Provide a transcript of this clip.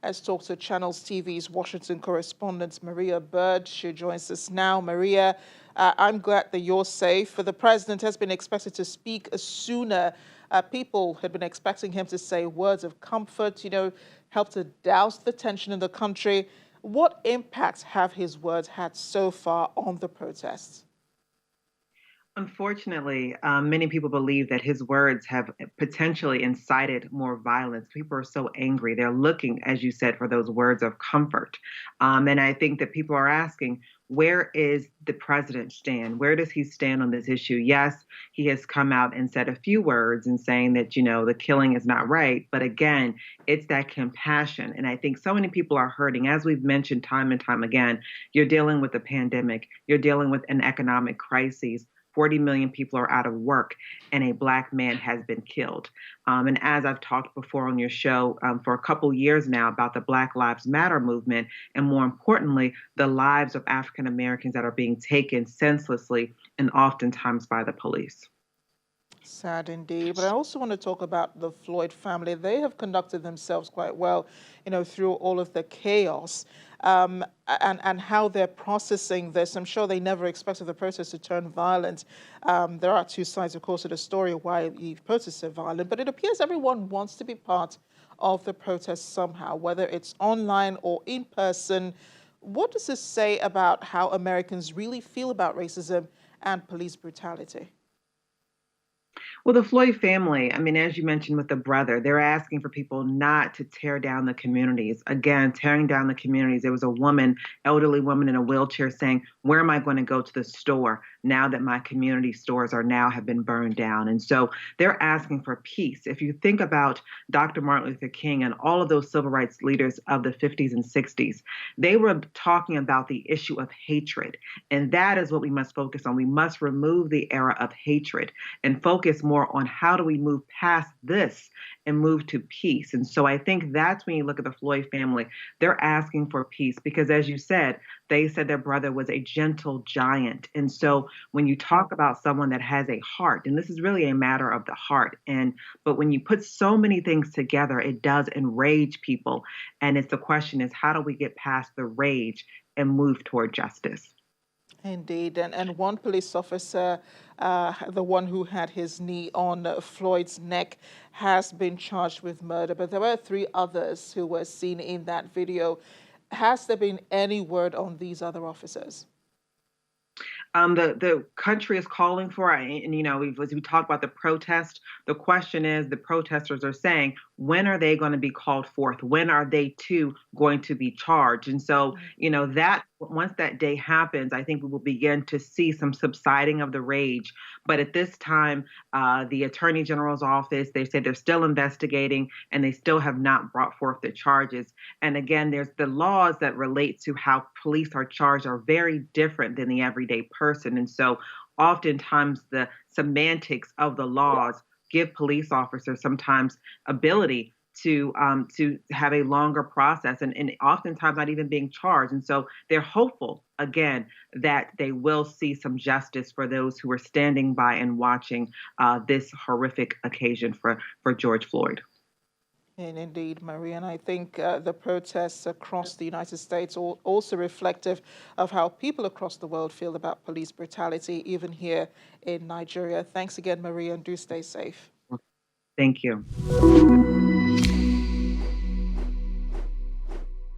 Let's talk to Channels TV's Washington correspondent Maria Bird. She joins us now. Maria, I'm glad that you're safe. The president has been expected to speak sooner. People had been expecting him to say words of comfort, help to douse the tension in the country. What impact have his words had so far on the protests? Unfortunately, many people believe that his words have potentially incited more violence. People are so angry. They're looking, as you said, for those words of comfort. And I think that people are asking, where is the president stand? Where does he stand on this issue? Yes, he has come out and said a few words and saying that, the killing is not right. But again, it's that compassion. And I think so many people are hurting. As we've mentioned time and time again, you're dealing with a pandemic, you're dealing with an economic crisis. 40 million people are out of work, and a Black man has been killed. And as I've talked before on your show for a couple years now about the Black Lives Matter movement, and more importantly, the lives of African Americans that are being taken senselessly and oftentimes by the police. Sad indeed. But I also want to talk about the Floyd family. They have conducted themselves quite well, through all of the chaos, and how they're processing this. I'm sure they never expected the protest to turn violent. There are two sides, of course, to the story why the protests are violent, but it appears everyone wants to be part of the protest somehow, whether it's online or in person. What does this say about how Americans really feel about racism and police brutality? Well, the Floyd family, I mean, as you mentioned with the brother, they're asking for people not to tear down the communities. Again, tearing down the communities. There was a woman, elderly woman in a wheelchair saying, where am I going to go to the store now that my community stores have been burned down? And so they're asking for peace. If you think about Dr. Martin Luther King and all of those civil rights leaders of the 50s and 60s, they were talking about the issue of hatred. And that is what we must focus on. We must remove the era of hatred and focus more on how do we move past this and move to peace. And so I think that's when you look at the Floyd family, they're asking for peace because, as you said, they said their brother was a gentle giant. And so when you talk about someone that has a heart, and this is really a matter of the heart, but when you put so many things together, it does enrage people. And the question is, how do we get past the rage and move toward justice? Indeed. And one police officer, the one who had his knee on Floyd's neck, has been charged with murder. But there were three others who were seen in that video. Has there been any word on these other officers? The country is calling for, and as we talk about the protest, the question is, the protesters are saying, when are they going to be called forth? When are they too going to be charged? And so, that once that day happens, I think we will begin to see some subsiding of the rage. But at this time, the Attorney General's office, they said they're still investigating and they still have not brought forth the charges. And again, there's the laws that relate to how police are charged are very different than the everyday person. And so oftentimes the semantics of the laws give police officers sometimes ability to have a longer process and oftentimes not even being charged. And so they're hopeful, again, that they will see some justice for those who are standing by and watching this horrific occasion for George Floyd. And indeed, Maria, and I think the protests across the United States are also reflective of how people across the world feel about police brutality, even here in Nigeria. Thanks again, Maria, and do stay safe. Thank you.